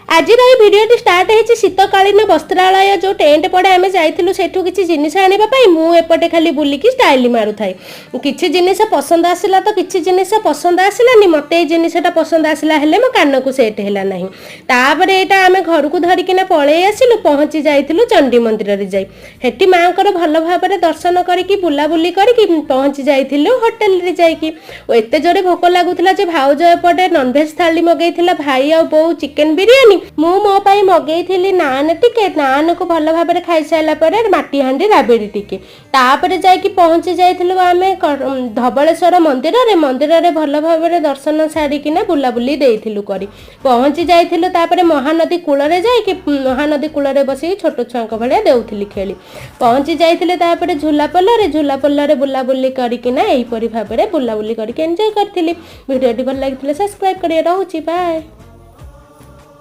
आज video start है शीतकालीन वस्त्रालय जो टेंट पड़े आम जाइलु से किसी जिनिस आने मुझे खाली बुलिकी स्टाइल मारू थाए किसी जिनिस पसंद आसला तो किसी जिनिस पसंद आसलानी मत जिनटा पसंद आसला मो कान को सेट है ना तापर यहाँ आम घर को धरिकिना पलि आसिलु पहुँची जाइलु चंडी मंदिर में जाठी माँ को भल भाव दर्शन करके बुलाबुली करके पहुँची जाइलु होटेल रे जाइकी एत जोरे भोक लगुला भाउज एपटे नॉनवेज थाली मगेइथिला भाई आ बो चिकेन बिरियानी मु मो पाई मगेइथिली नान टिके नान को भल भाव खाई सारा पर माटी हांडी राबेड़ी टिके तापर जाइकी पहुँची जाइलु आमे धबलेश्वर मंदिर रे भल भाव दर्शन सारिकिना बुलाबुली देइथिलु करी पहुँची जाइलु तापर महानदी कूल रे जाइकी महानदी कूल रे बसी छोट छुआंक भलिया देउथिली खेली पहुँची जाइलु तापर झूला रे बुलाबुली करिकिना एही परि भाबरे बुलाबुली करके एंजॉय करथिली वीडियो टी भल लागिथिले सब्सक्राइब करिया रहूची बाय।